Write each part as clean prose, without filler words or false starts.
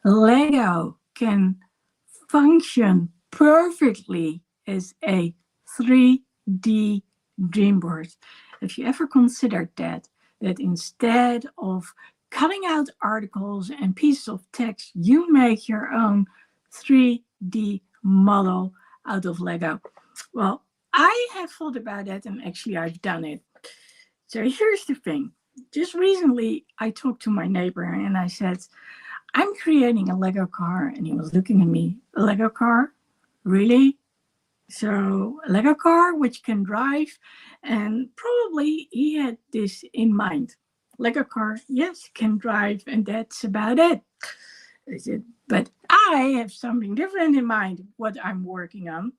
Lego can function perfectly as a 3D dream board. Have you ever considered that instead of cutting out articles and pieces of text, you make your own 3D model out of Lego? Well, I have thought about that, and actually I've done it. So here's the thing. Just recently, I talked to my neighbor and I said, I'm creating a Lego car. And he was looking at me, a Lego car? Really? So a Lego car which can drive, and probably he had this in mind. Lego car, yes, can drive, and that's about it. I said, but I have something different in mind, what I'm working on.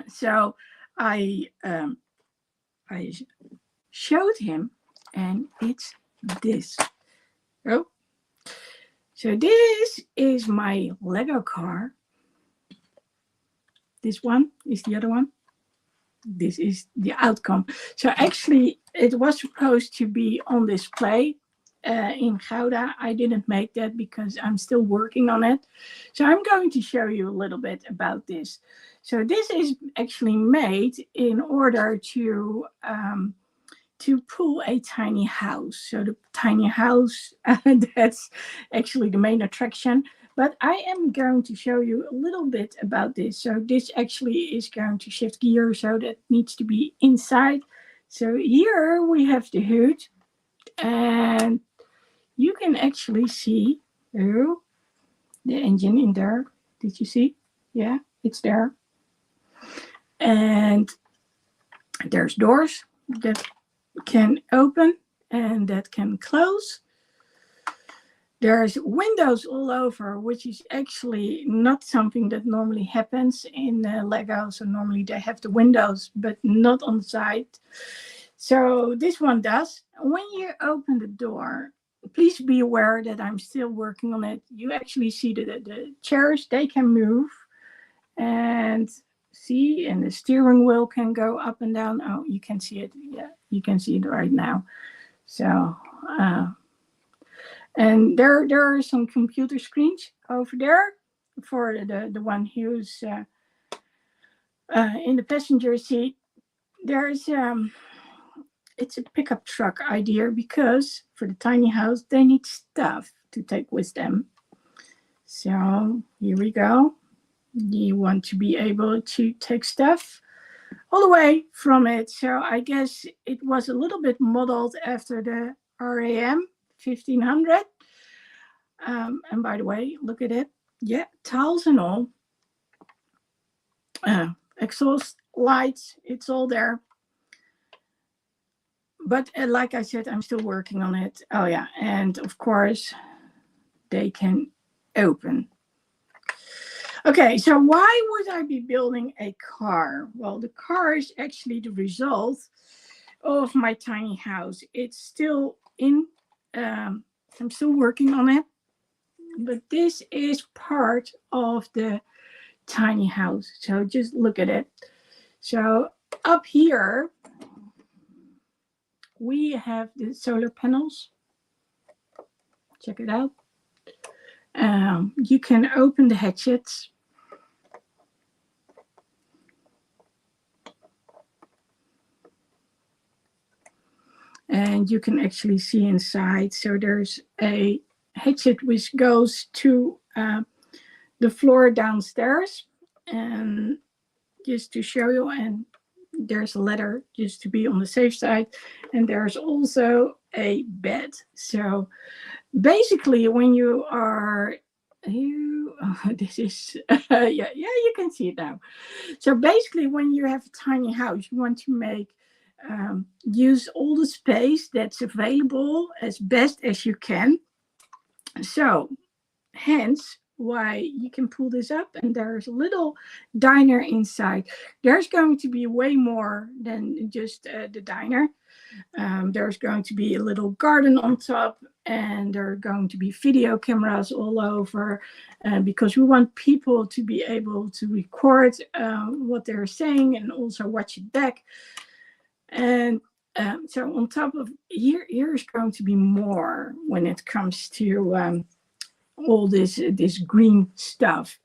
So I showed him, and it's this. Oh, so this is my Lego car. This one is the other one. This is the outcome. So actually, it was supposed to be on display in Gouda. I didn't make that because I'm still working on it. So I'm going to show you a little bit about this. So this is actually made in order to pull a tiny house. So the tiny house, that's actually the main attraction. But I am going to show you a little bit about this. So this actually is going to shift gear, so that needs to be inside. So here we have the hood, and you can actually see the engine in there. Did you see? Yeah, it's there. And there's doors that can open and that can close. There's windows all over, which is actually not something that normally happens in Lego. So normally they have the windows, but not on the side. So this one does. When you open the door, please be aware that I'm still working on it. You actually see the chairs, they can move. And see, and the steering wheel can go up and down. Oh, you can see it. Yeah, you can see it right now. So, and there are some computer screens over there for the one who's in the passenger seat. There's it's a pickup truck idea because for the tiny house they need stuff to take with them. So here we go. You want to be able to take stuff all the way from it. So I guess it was a little bit modeled after the RAM 1500. And by the way, look at it. Yeah, tiles and all. Exhaust lights, it's all there. But like I said, I'm still working on it. Oh yeah, and of course, they can open. Okay, so why would I be building a car? Well, the car is actually the result of my tiny house. It's still in, I'm still working on it, but this is part of the tiny house. So just look at it. So up here, we have the solar panels. Check it out. You can open the hatchets. And you can actually see inside. So there's a hatchet which goes to the floor downstairs. And just to show you, and there's a ladder just to be on the safe side. And there's also a bed. So basically when you are this is yeah, you can see it now. So basically when you have a tiny house, you want to make use all the space that's available as best as you can. So hence why you can pull this up, and there's a little diner inside. There's going to be way more than just the diner. There's going to be a little garden on top, and there are going to be video cameras all over because we want people to be able to record what they're saying and also watch it back. And so on top of here's going to be more when it comes to all this green stuff.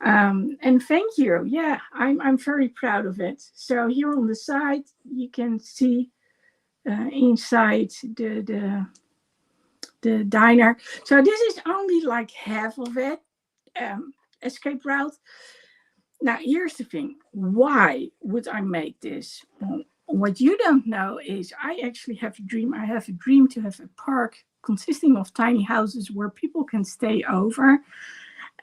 And thank you. Yeah, I'm very proud of it. So here on the side, you can see inside the diner. So this is only like half of it. Escape route. Now here's the thing. Why would I make this? Well, what you don't know is I actually have a dream. I have a dream to have a park consisting of tiny houses where people can stay over.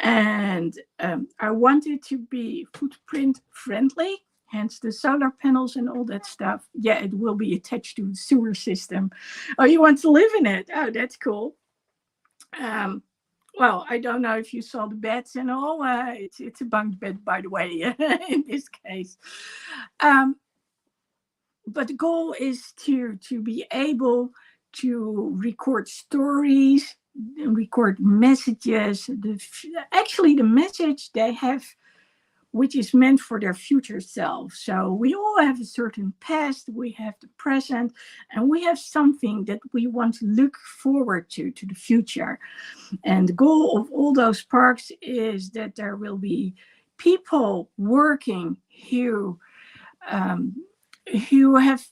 And I want it to be footprint friendly, hence the solar panels and all that stuff. Yeah, it will be attached to the sewer system. Oh, you want to live in it? Oh, that's cool. Well, I don't know if you saw the beds and all. It's a bunk bed, by the way, in this case. But the goal is to be able to record stories, record messages. Actually, the message they have, which is meant for their future self. So we all have a certain past, we have the present, and we have something that we want to look forward to the future. And the goal of all those parks is that there will be people working who have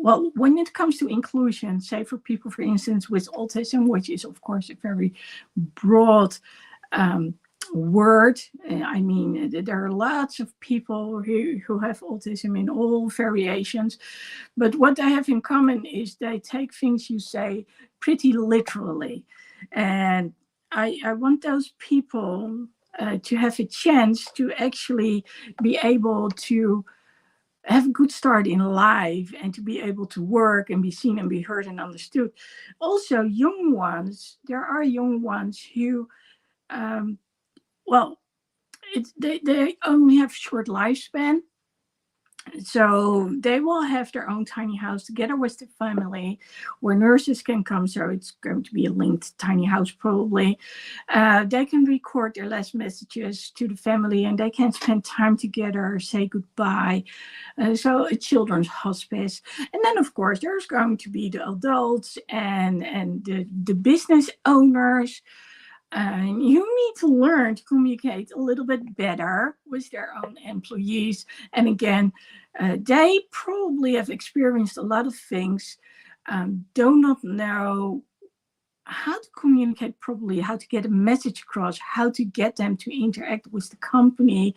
well, when it comes to inclusion, say for people, for instance, with autism, which is of course a very broad word. I mean, there are lots of people who have autism in all variations, but what they have in common is they take things you say pretty literally. And I want those people to have a chance to actually be able to have a good start in life and to be able to work and be seen and be heard and understood. Also, young ones, there are young ones who, well, they only have short lifespan. So they will have their own tiny house together with the family where nurses can come. So it's going to be a linked tiny house probably. They can record their last messages to the family and they can spend time together, say goodbye. So a children's hospice. And then of course there's going to be the adults and the business owners. You need to learn to communicate a little bit better with their own employees. And again, they probably have experienced a lot of things, do not know how to communicate properly, how to get a message across, how to get them to interact with the company,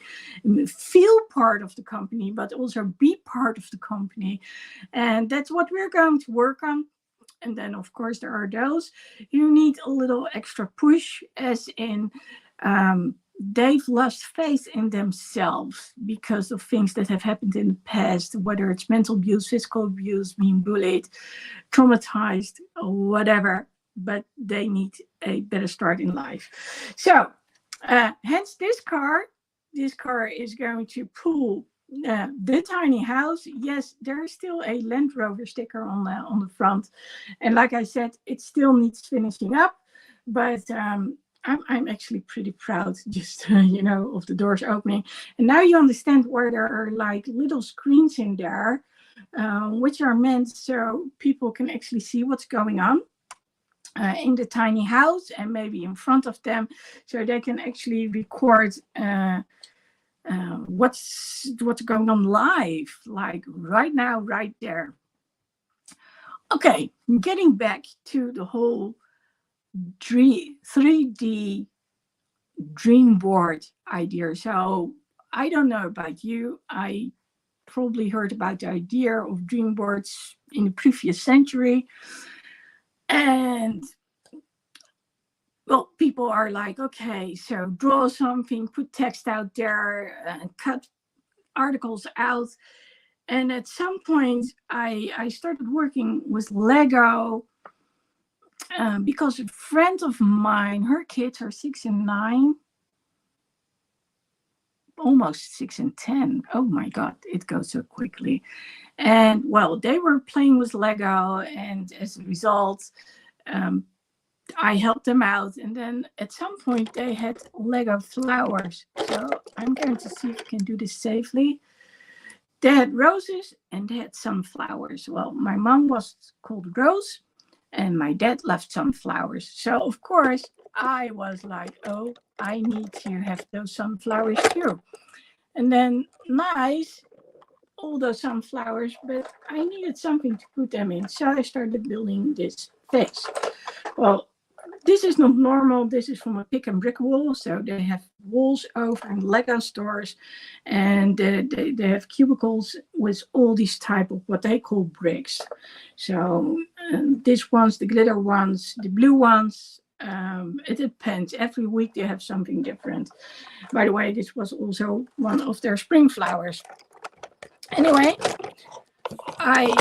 feel part of the company, but also be part of the company. And that's what we're going to work on. And then, of course, there are those who need a little extra push, as in they've lost faith in themselves because of things that have happened in the past, whether it's mental abuse, physical abuse, being bullied, traumatized, or whatever. But they need a better start in life. So, hence this car. This car is going to pull the tiny house. Yes, there is still a Land Rover sticker on the front, and like I said, it still needs finishing up. But I'm actually pretty proud, just of the doors opening. And now you understand why there are like little screens in there, which are meant so people can actually see what's going on. In the tiny house and maybe in front of them, so they can actually record what's going on live, like right now, right there. Okay, getting back to the whole 3D dream board idea. So I don't know about you. I probably heard about the idea of dream boards in the previous century. And well, people are like, okay, so draw something, put text out there, and cut articles out. And at some point, I started working with Lego because a friend of mine, her kids are 6 and 9, almost 6 and 10. Oh my God, it goes so quickly. And well, they were playing with Lego, and as a result, I helped them out. And then at some point they had Lego flowers. So I'm going to see if I can do this safely. They had roses and they had sunflowers. Well, my mom was called Rose and my dad left sunflowers. So of course I was like, oh, I need to have those sunflowers too. And then nice, all those sunflowers, but I needed something to put them in. So I started building this vase. Well, this is not normal. This is from a pick and brick wall. So they have walls over in Lego stores, and they have cubicles with all these type of what they call bricks. So these ones, the glitter ones, the blue ones. It depends. Every week they have something different. By the way, this was also one of their spring flowers. Anyway, I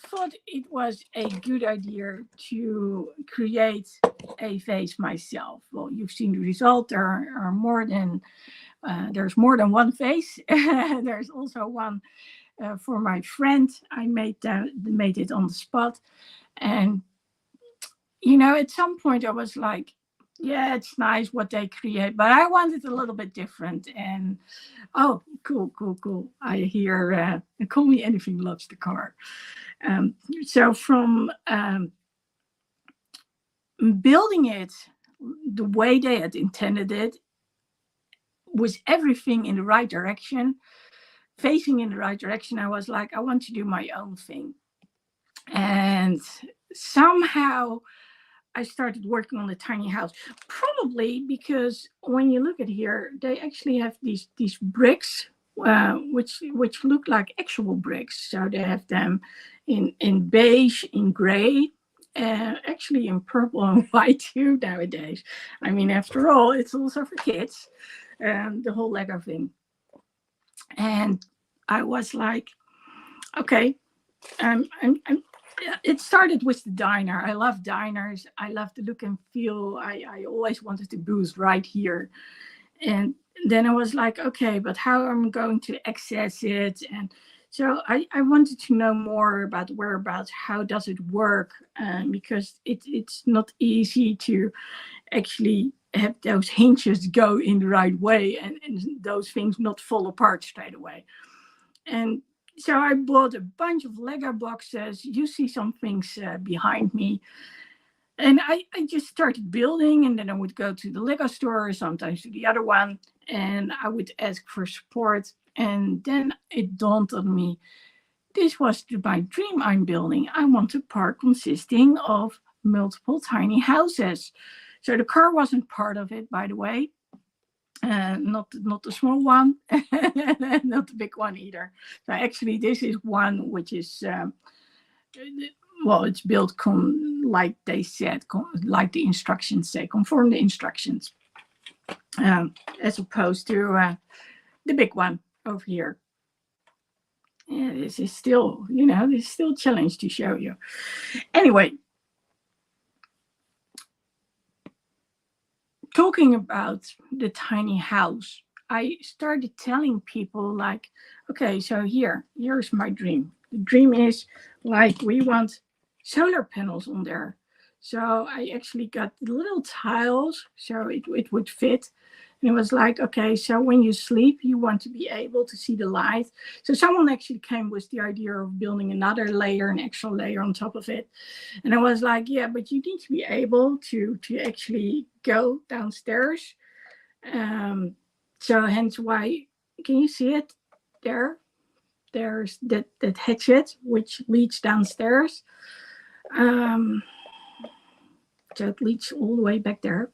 thought it was a good idea to create a vase myself. Well, you've seen the result. There are more than there's more than one vase. There's also one for my friend. I made it on the spot, and at some point I was like, yeah, it's nice what they create, but I wanted a little bit different. And oh, cool. I hear Call Me Anything loves the car. So from building it the way they had intended it, was everything in the right direction, facing in the right direction, I was like, I want to do my own thing. And somehow I started working on the tiny house, probably because when you look at here, they actually have these bricks, which look like actual bricks. So they have them in beige, in gray, actually in purple and white too nowadays. I mean, after all, it's also for kids, the whole Lego thing. And I was like, okay, I'm it started with the diner. I love diners. I love the look and feel. I always wanted to booth right here. And then I was like, okay, but how am I going to access it? And so I wanted to know more about whereabouts, how does it work? Because it's not easy to actually have those hinges go in the right way and those things not fall apart straight away. And so I bought a bunch of Lego boxes. You see some things behind me. And I just started building, and then I would go to the Lego store, or sometimes to the other one, and I would ask for support. And then it dawned on me, this was my dream I'm building. I want a park consisting of multiple tiny houses. So the car wasn't part of it, by the way. Not the small one, not the big one either. So actually, this is one which is well, it's built like they said, like the instructions say, conform the instructions, as opposed to the big one over here. Yeah, this is still, this is still a challenge to show you. Anyway, talking about the tiny house, I started telling people like, okay, so here's my dream. The dream is like we want solar panels on there. So I actually got little tiles so it would fit. And it was like, okay, so when you sleep, you want to be able to see the light. So someone actually came with the idea of building another layer, an extra layer on top of it. And I was like, yeah, but you need to be able to actually go downstairs. So hence why, can you see it there? There's that hatchet which leads downstairs. So it leads all the way back there.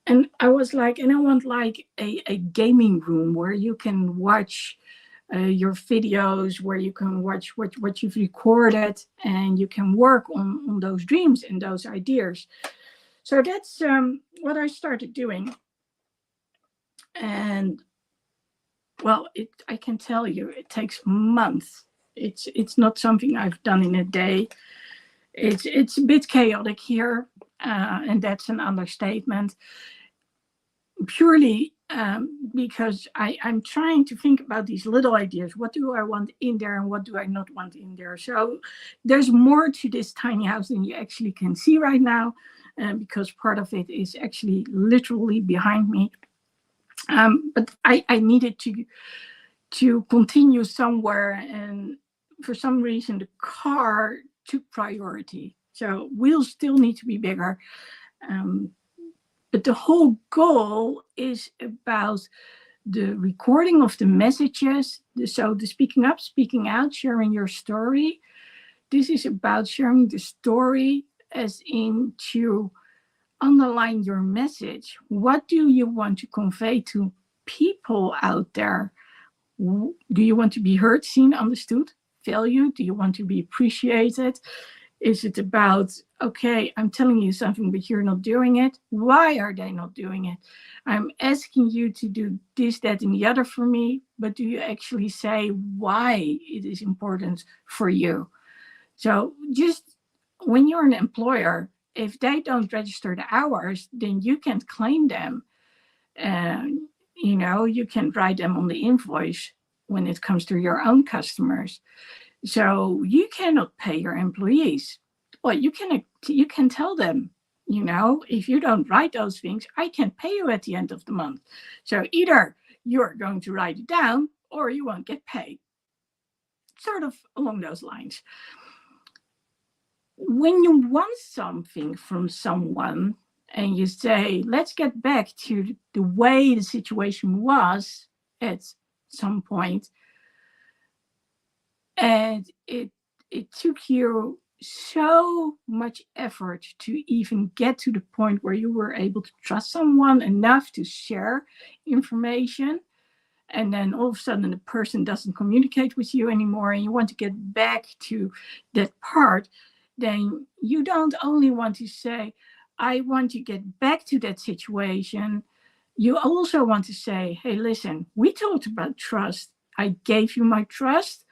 And I was like, and I want like a gaming room where you can watch your videos, where you can watch what you've recorded, and you can work on those dreams and those ideas. So that's what I started doing. And well, I can tell you, it takes months. It's not something I've done in a day. It's a bit chaotic here, and that's an understatement. Purely because I'm trying to think about these little ideas. What do I want in there and what do I not want in there? So there's more to this tiny house than you actually can see right now, because part of it is actually literally behind me. But I needed to continue somewhere, and for some reason the car took priority. So we'll still need to be bigger. But the whole goal is about the recording of the messages. So the speaking up, speaking out, sharing your story. This is about sharing the story as in to underline your message. What do you want to convey to people out there? Do you want to be heard, seen, understood, valued? Do you want to be appreciated? Is it about, okay, I'm telling you something, but you're not doing it? Why are they not doing it? I'm asking you to do this, that, and the other for me, but do you actually say why it is important for you? So just when you're an employer, if they don't register the hours, then you can't claim them. And, you can write them on the invoice when it comes to your own customers. So you cannot pay your employees. Well, you can tell them, if you don't write those things, I can't pay you at the end of the month. So either you're going to write it down or you won't get paid. Sort of along those lines. When you want something from someone and you say, let's get back to the way the situation was at some point, and it took you so much effort to even get to the point where you were able to trust someone enough to share information, and then all of a sudden the person doesn't communicate with you anymore and you want to get back to that part, then you don't only want to say, I want to get back to that situation. You also want to say, hey, listen, we talked about trust. I gave you my trust.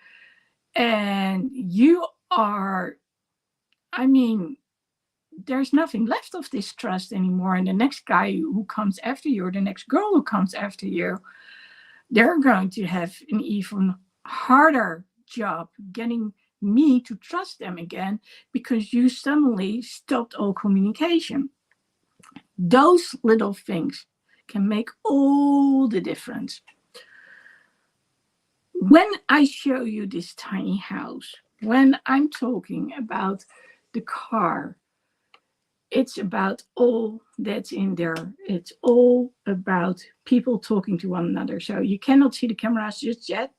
And you are, there's nothing left of this trust anymore. And the next guy who comes after you, or the next girl who comes after you, they're going to have an even harder job getting me to trust them again, because you suddenly stopped all communication. Those little things can make all the difference. When I show you this tiny house, when I'm talking about the car, it's about all that's in there. It's all about people talking to one another. So you cannot see the cameras just yet,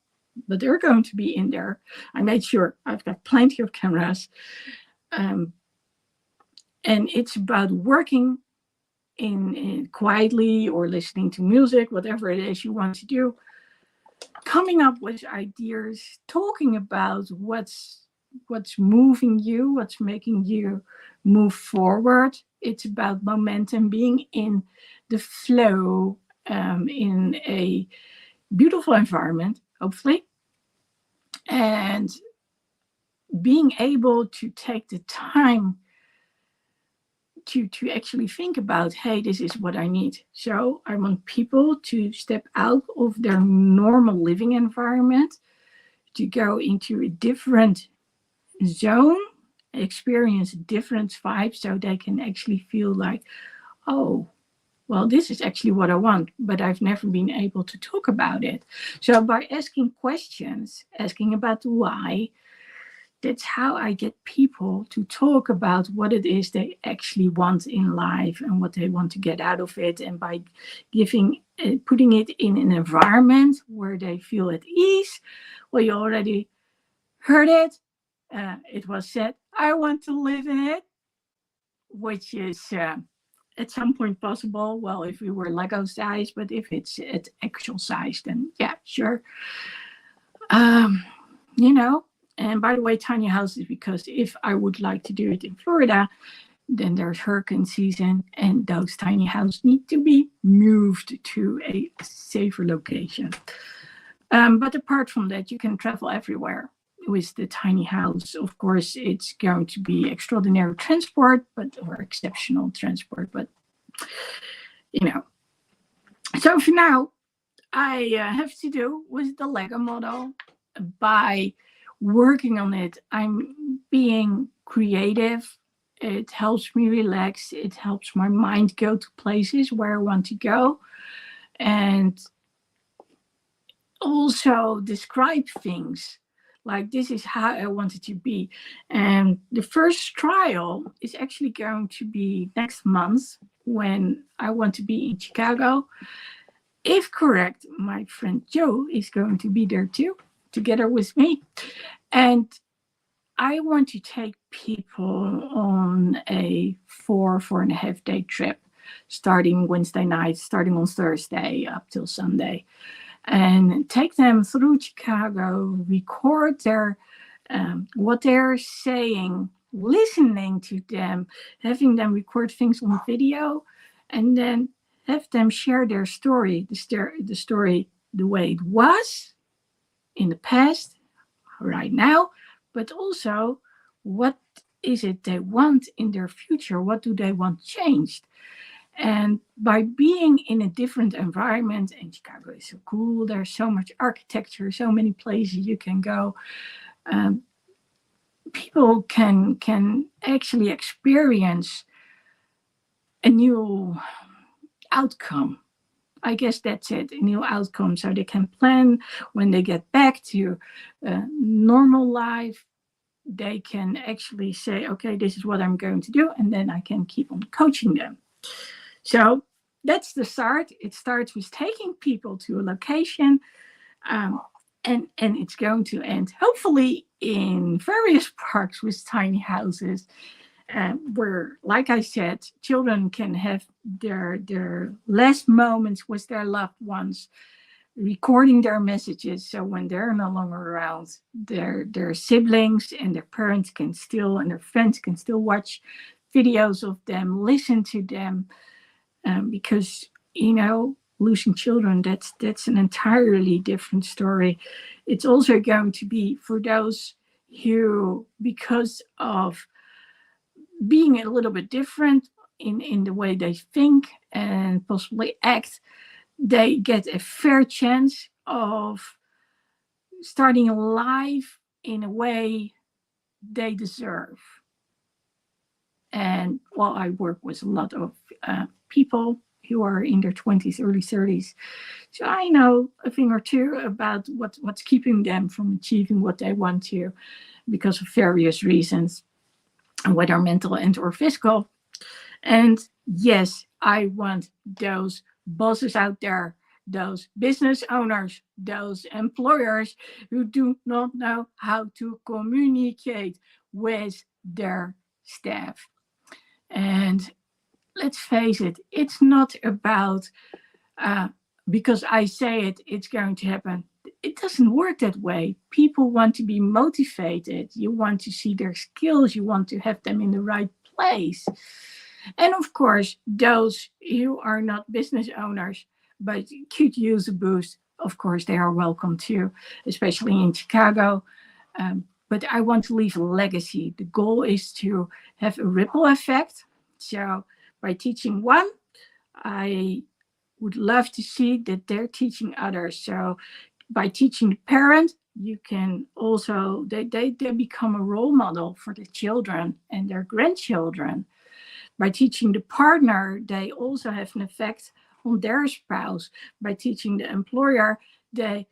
but they're going to be in there. I made sure I've got plenty of cameras. And it's about working in quietly or listening to music, whatever it is you want to do, coming up with ideas, talking about what's moving you, what's making you move forward. It's about momentum, being in the flow, in a beautiful environment, hopefully, and being able to take the time to actually think about, hey, this is what I need. So I want people to step out of their normal living environment, to go into a different zone, experience different vibes, so they can actually feel like, oh, well, this is actually what I want, but I've never been able to talk about it. So by asking questions, asking about the why, that's how I get people to talk about what it is they actually want in life and what they want to get out of it. And by putting it in an environment where they feel at ease, well, you already heard it. It was said, I want to live in it, which is at some point possible. Well, if we were Lego size, but if it's at actual size, then yeah, sure. And by the way, tiny houses, because if I would like to do it in Florida, then there's hurricane season and those tiny houses need to be moved to a safer location. But apart from that, you can travel everywhere with the tiny house. Of course, it's going to be extraordinary transport, or exceptional transport, but So for now, I have to do with the Lego model. By working on it, I'm being creative. It helps me relax. It helps my mind go to places where I want to go, and also describe things Like, this is how I want it to be. And the first trial is actually going to be next month when I want to be in Chicago. If correct, my friend Joe is going to be there too, together with me. And I want to take people on a 4.5 day trip, starting Wednesday night, starting on Thursday up till Sunday, and take them through Chicago, record their what they're saying, listening to them, having them record things on video, and then have them share their story, the story the way it was in the past, right now, but also what is it they want in their future? What do they want changed? And by being in a different environment, and Chicago is so cool, there's so much architecture, so many places you can go. Um, People can actually experience a new outcome. I guess that's it, a new outcome. So they can plan when they get back to normal life. They can actually say, okay, this is what I'm going to do, and then I can keep on coaching them. So that's the start. It starts with taking people to a location, um, and it's going to end hopefully in various parks with tiny houses, where, like I said, children can have their last moments with their loved ones, recording their messages. So when they're no longer around, their siblings and their parents can still, and their friends can still watch videos of them, listen to them, because losing children, that's an entirely different story. It's also going to be for those who, because of being a little bit different in the way they think and possibly act, they get a fair chance of starting a life in a way they deserve. And while I work with a lot of people who are in their 20s, early 30s, so I know a thing or two about what's keeping them from achieving what they want to because of various reasons, whether mental and or physical. And yes, I want those bosses out there, those business owners, those employers who do not know how to communicate with their staff. And let's face it, it's not about because I say it, it's going to happen. It doesn't work that way. People want to be motivated. You want to see their skills. You want to have them in the right place. And of course, those who are not business owners but could use a boost, of course, they are welcome too, especially in Chicago. But I want to leave a legacy. The goal is to have a ripple effect. So by teaching one, I would love to see that they're teaching others. So by teaching the parent, you can also, they become a role model for the children and their grandchildren. By teaching the partner, they also have an effect on their spouse. By teaching the employer, they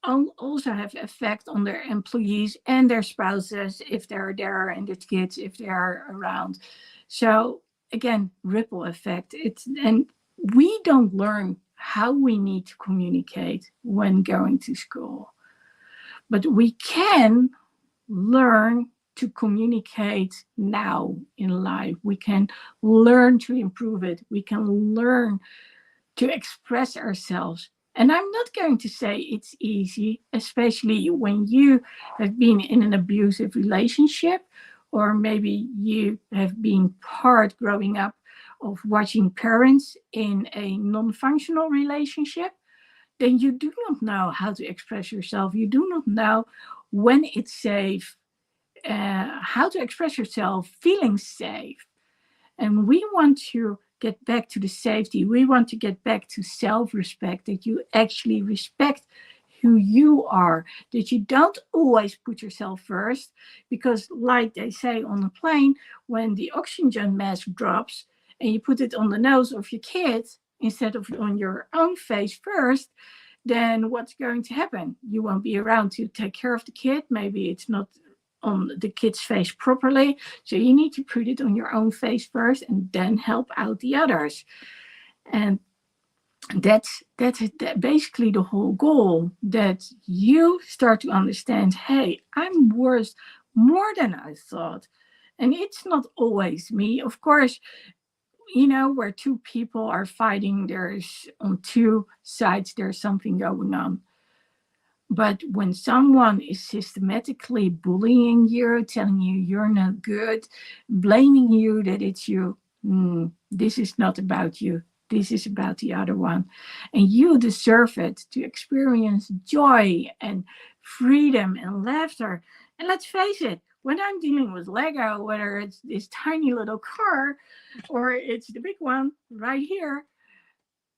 also have effect on their employees and their spouses if they're there, and their kids if they are around. So again, ripple effect. And we don't learn how we need to communicate when going to school, but we can learn to communicate now in life. We can learn to improve it. We can learn to express ourselves. And I'm not going to say it's easy, especially when you have been in an abusive relationship, or maybe you have been part growing up of watching parents in a non-functional relationship. Then you do not know how to express yourself. You do not know when it's safe, how to express yourself, feeling safe. And we want to get back to the safety. We want to get back to self-respect, that you actually respect who you are, that you don't always put yourself first. Because like they say on the plane, when the oxygen mask drops and you put it on the nose of your kid instead of on your own face first, then what's going to happen? You won't be around to take care of the kid. Maybe it's not on the kid's face properly. So you need to put it on your own face first and then help out the others. And that's basically the whole goal, that you start to understand, hey, I'm worth more than I thought. And it's not always me. Of course, where two people are fighting, there's on two sides, there's something going on. But when someone is systematically bullying you, telling you you're not good, blaming you that it's you, this is not about you. This is about the other one. And you deserve it to experience joy and freedom and laughter. And let's face it, when I'm dealing with Lego, whether it's this tiny little car or it's the big one right here,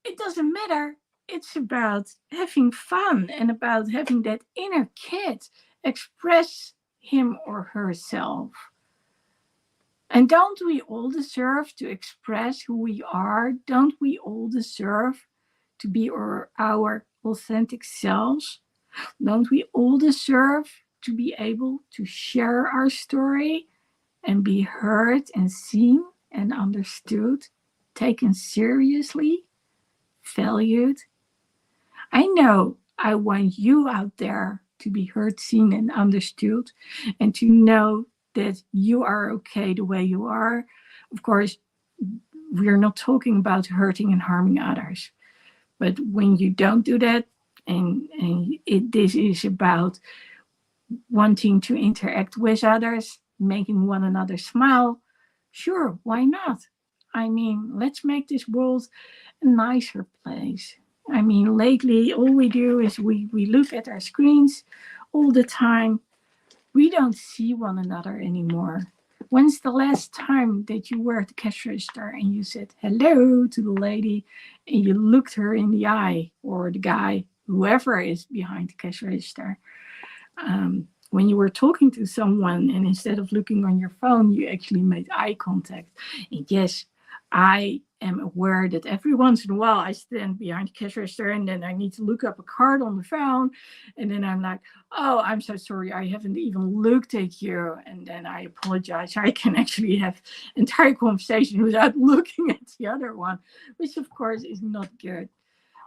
it doesn't matter. It's about having fun and about having that inner kid express him or herself. And don't we all deserve to express who we are? Don't we all deserve to be our authentic selves? Don't we all deserve to be able to share our story and be heard and seen and understood, taken seriously, valued? I know I want you out there to be heard, seen, and understood, and to know that you are okay the way you are. Of course, we're not talking about hurting and harming others. But when you don't do that, this is about wanting to interact with others, making one another smile, sure, why not? I mean, let's make this world a nicer place. I mean, lately, all we do is we look at our screens all the time. We don't see one another anymore. When's the last time that you were at the cash register and you said hello to the lady and you looked her in the eye, or the guy, whoever is behind the cash register? When you were talking to someone and instead of looking on your phone, you actually made eye contact. And yes, I am aware that every once in a while I stand behind the cash register and then I need to look up a card on the phone. And then I'm like, oh, I'm so sorry, I haven't even looked at you. And then I apologize. I can actually have entire conversation without looking at the other one, which of course is not good.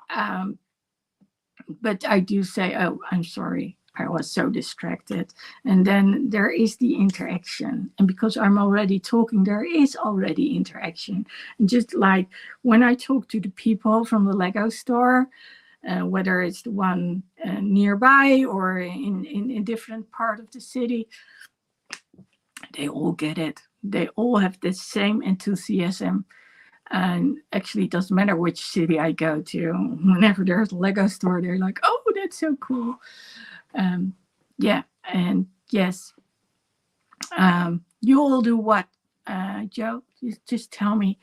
But I do say, oh, I'm sorry, I was so distracted. And then there is the interaction. And because I'm already talking, there is already interaction. And just like when I talk to the people from the Lego store, whether it's the one nearby or in a different part of the city, they all get it. They all have the same enthusiasm. And actually, it doesn't matter which city I go to. Whenever there's a Lego store, they're like, oh, that's so cool. Yeah, and yes, you all do what, Joe? Just tell me.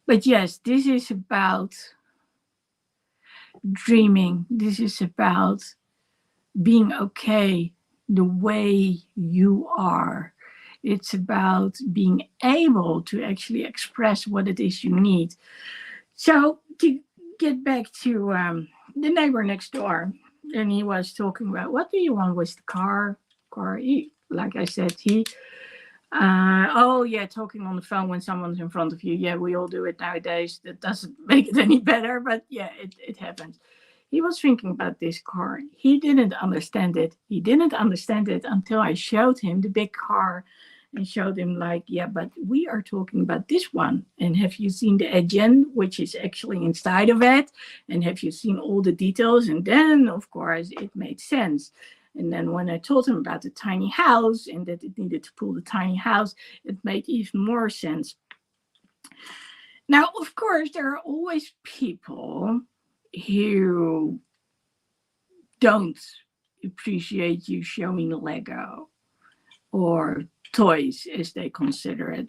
But yes, this is about dreaming. This is about being okay the way you are. It's about being able to actually express what it is you need. So to get back to the neighbor next door, and he was talking about, what do you want with the car? Like I said, oh yeah, talking on the phone when someone's in front of you. Yeah, we all do it nowadays. That doesn't make it any better, but yeah, it happens. He was thinking about this car. He didn't understand it. He didn't understand it until I showed him the big car and showed him, like, yeah, but we are talking about this one. And have you seen the engine, which is actually inside of it? And have you seen all the details? And then, of course, it made sense. And then when I told him about the tiny house and that it needed to pull the tiny house, it made even more sense. Now, of course, there are always people who don't appreciate you showing Lego or toys as they consider it.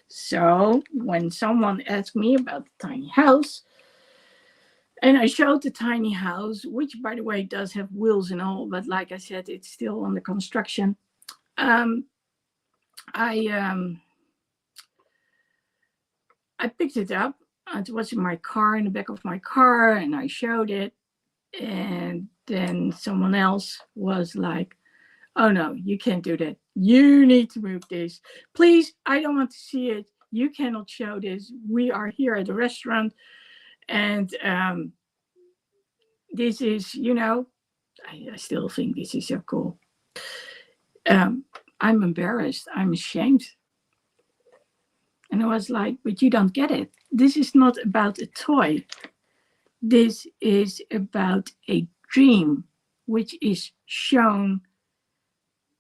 So when someone asked me about the tiny house, and I showed the tiny house, which by the way does have wheels and all, but like I said, it's still under construction. Um, I I picked it up. It was in my car, in the back of my car, and I showed it. And then someone else was like, oh no, you can't do that. You need to move this. Please, I don't want to see it. You cannot show this. We are here at a restaurant. And this is, I still think this is so cool. I'm embarrassed. I'm ashamed. And I was like, but you don't get it. This is not about a toy. This is about a dream, which is shown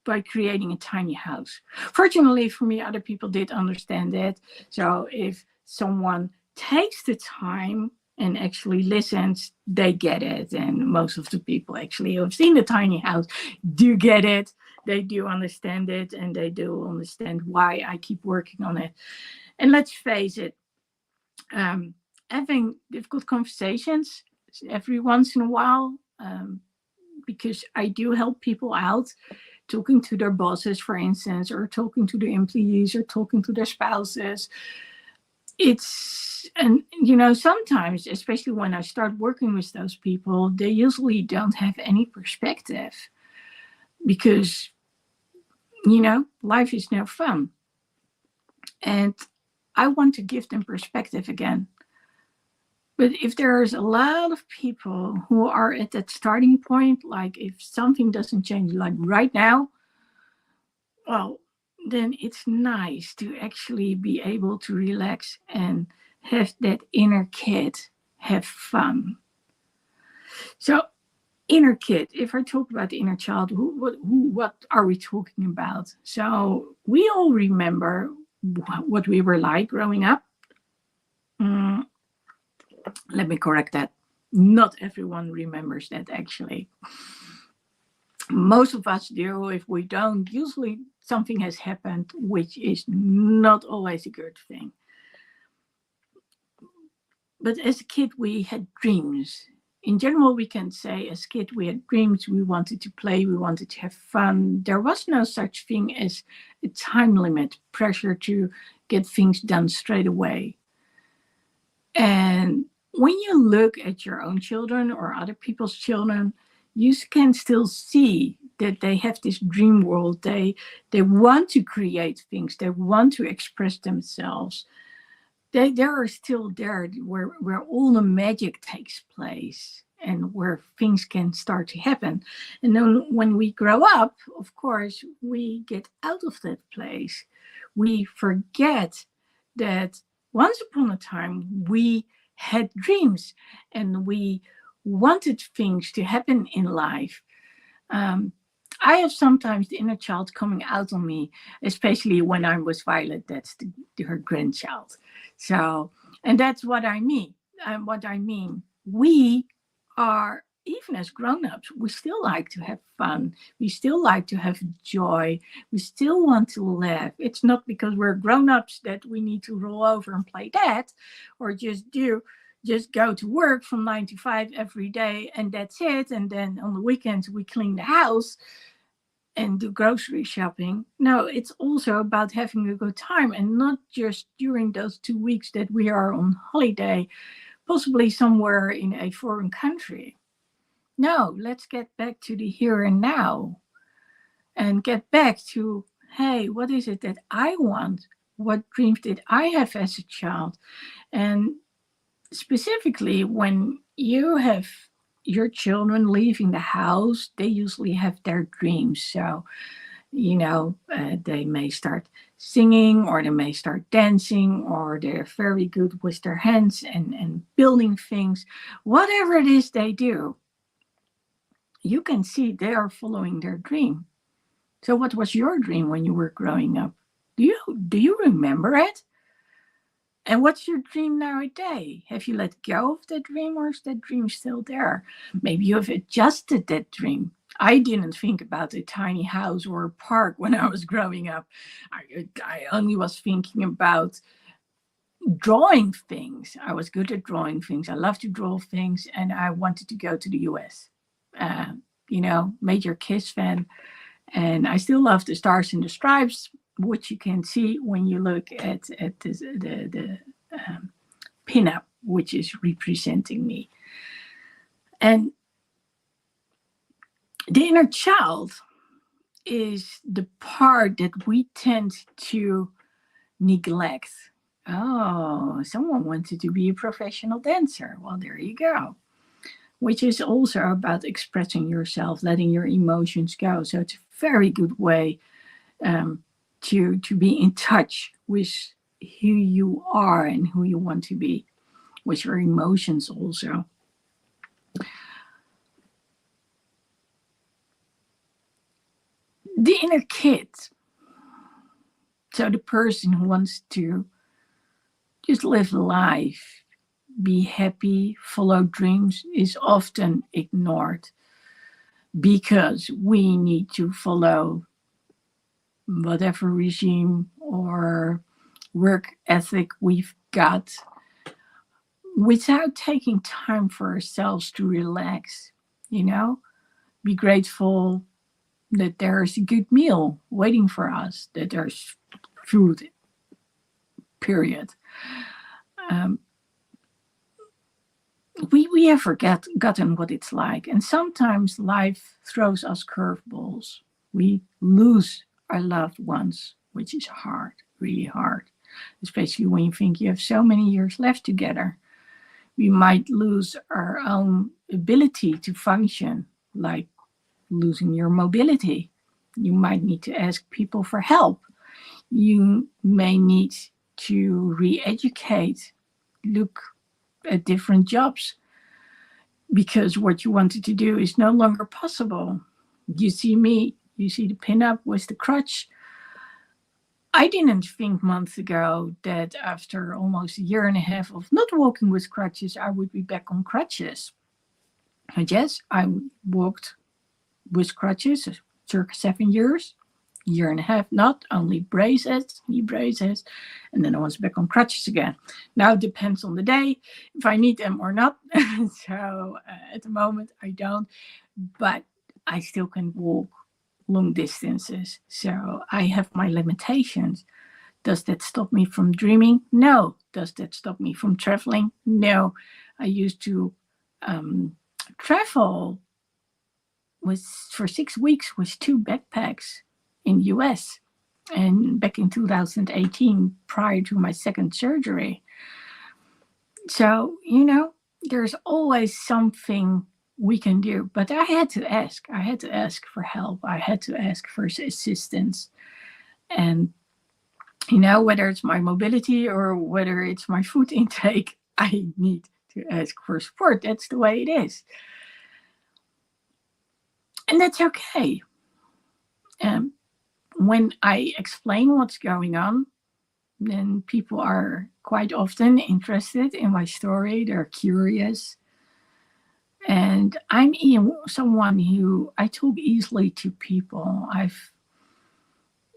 by creating a tiny house. Fortunately for me, other people did understand it. So if someone takes the time and actually listens, they get it. And most of the people actually who have seen the tiny house do get it. They do understand it, and they do understand why I keep working on it. And let's face it, having difficult conversations every once in a while, because I do help people out, talking to their bosses, for instance, or talking to the employees, or talking to their spouses. And sometimes, especially when I start working with those people, they usually don't have any perspective because, life is no fun. And I want to give them perspective again. But if there's a lot of people who are at that starting point, like if something doesn't change, like right now, well, then it's nice to actually be able to relax and have that inner kid have fun. So, inner kid, if I talk about the inner child, what are we talking about? So, we all remember what we were like growing up. Mm, let me correct that. Not everyone remembers that actually. Most of us do. If we don't, usually something has happened, which is not always a good thing. But as a kid, we had dreams. In general, we can say as a kid, we had dreams. We wanted to play. We wanted to have fun. There was no such thing as a time limit, pressure to get things done straight away. And when you look at your own children or other people's children, you can still see that they have this dream world. They want to create things. They want to express themselves. They are still there where all the magic takes place and where things can start to happen. And then when we grow up, of course, we get out of that place. We forget that once upon a time we had dreams and we wanted things to happen in life. I have sometimes the inner child coming out on me, especially when I'm with Violet, that's her grandchild. So, and that's what I mean. We are, even as grown-ups, we still like to have fun. We still like to have joy. We still want to laugh. It's not because we're grown-ups that we need to roll over and play that, or just go to work from 9 to 5 every day and that's it. And then on the weekends we clean the house and do grocery shopping. No, it's also about having a good time, and not just during those 2 weeks that we are on holiday, possibly somewhere in a foreign country. No, let's get back to the here and now and get back to, hey, what is it that I want? What dreams did I have as a child? And specifically, when you have your children leaving the house, they usually have their dreams. So, they may start singing, or they may start dancing, or they're very good with their hands and building things. Whatever it is they do, you can see they are following their dream. So, what was your dream when you were growing up? Do you remember it? And what's your dream nowadays? Have you let go of that dream, or is that dream still there? Maybe you have adjusted that dream. I didn't think about a tiny house or a park when I was growing up. I only was thinking about drawing things. I was good at drawing things. I love to draw things, and I wanted to go to the US. Uh, Major Kiss fan. And I still love the Stars and the Stripes, which you can see when you look at the pinup, which is representing me. And The inner child is the part that we tend to neglect. Oh, someone wanted to be a professional dancer. Well, there you go. Which is also about expressing yourself, letting your emotions go. So it's a very good way um, to be in touch with who you are and who you want to be, with your emotions also. The inner kid, so the person who wants to just live life, be happy, follow dreams, is often ignored because we need to follow whatever regime or work ethic we've got without taking time for ourselves to relax, you know, be grateful that there's a good meal waiting for us, that there's food, period. Um, we have forgotten what it's like. And sometimes life throws us curveballs. We lose our loved ones, which is hard, really hard, especially when you think you have so many years left together. We might lose our own ability to function, like losing your mobility. You might need to ask people for help. You may need to re educate, look at different jobs because what you wanted to do is no longer possible. You see me, you see the pin-up with the crutch. I didn't think months ago that after almost a year and a half of not walking with crutches, I would be back on crutches. And yes, I walked with crutches, circa 7 years, year and a half, not only braces, knee braces, and then I was back on crutches again. Now it depends on the day if I need them or not. So at the moment I don't, but I still can walk long distances. So I have my limitations. Does that stop me from dreaming? No. Does that stop me from traveling? No. I used to travel with for 6 weeks with two backpacks in the US. And back in 2018, prior to my second surgery. So, there's always something we can do. But I had to ask. I had to ask for help. I had to ask for assistance. And, whether it's my mobility or whether it's my food intake, I need to ask for support. That's the way it is. And that's okay. When I explain what's going on, then people are quite often interested in my story. They're curious. And I'm someone who I talk easily to people.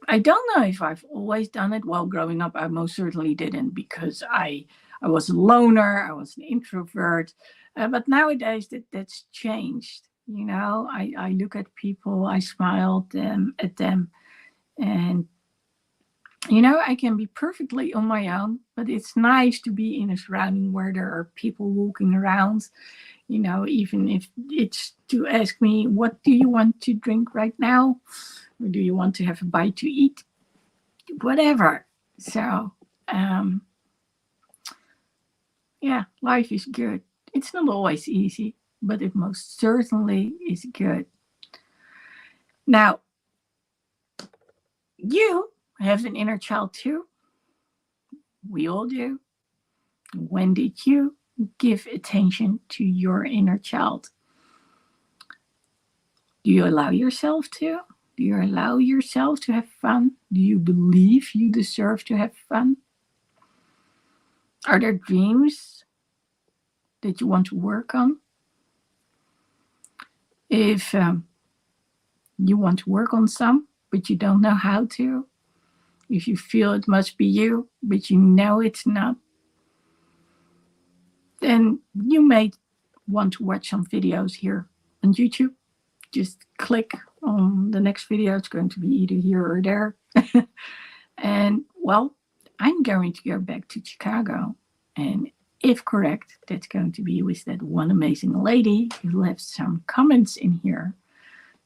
I don't know if I've always done it. Well, growing up, I most certainly didn't because I was a loner. I was an introvert. But nowadays, that's changed. I look at people, I smile at them, and I can be perfectly on my own, but it's nice to be in a surrounding where there are people walking around, even if it's to ask me, what do you want to drink right now? Or do you want to have a bite to eat? Whatever. So, yeah, life is good. It's not always easy, but it most certainly is good. Now, you have an inner child too. We all do. When did you give attention to your inner child? Do you allow yourself to? Do you allow yourself to have fun? Do you believe you deserve to have fun? Are there dreams that you want to work on? If you want to work on some, but you don't know how to, if you feel it must be you, but you know it's not, then you may want to watch some videos here on YouTube. Just click on the next video. It's going to be either here or there. And, well, I'm going to go back to Chicago. And if correct, that's going to be with that one amazing lady who left some comments in here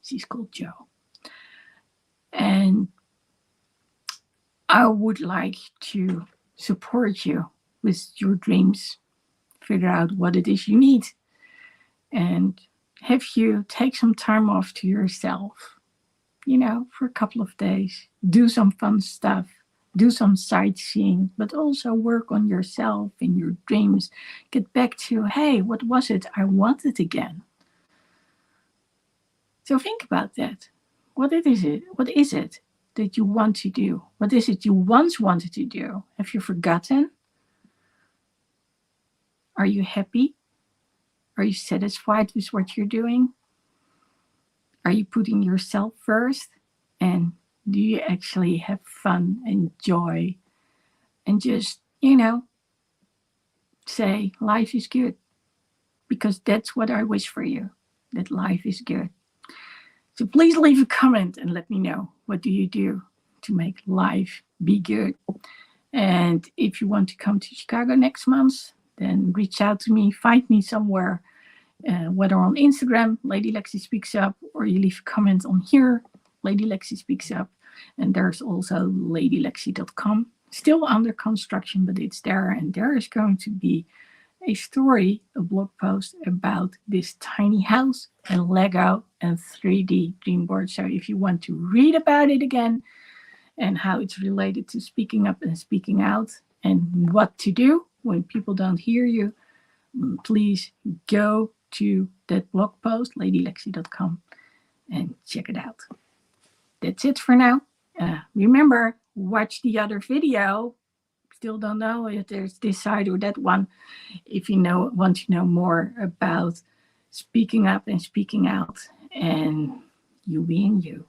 She's called Jo. And I would like to support you with your dreams, figure out what it is you need, and have you take some time off to yourself, for a couple of days. Do some fun stuff, do some sightseeing, but also work on yourself and your dreams. Get back to, hey, what was it I wanted again? So think about that. What is it? What is it that you want to do? What is it you once wanted to do? Have you forgotten? Are you happy? Are you satisfied with what you're doing? Are you putting yourself first? And do you actually have fun and joy? And just, say life is good. Because that's what I wish for you, that life is good. So please leave a comment and let me know, what do you do to make life be good? And if you want to come to Chicago next month, then reach out to me, find me somewhere, whether on Instagram, Lady Lexi Speaks Up, or you leave a comment on here, Lady Lexi Speaks Up. And there's also ladylexi.com, still under construction, but it's there. And there is going to be a story, a blog post about this tiny house and Lego and 3D dream board. So if you want to read about it again and how it's related to speaking up and speaking out and what to do when people don't hear you, please go to that blog post, ladylexi.com, and check it out. That's it for now. Remember, watch the other video. Still don't know if there's this side or that one. If you want to know more about speaking up and speaking out and you being you.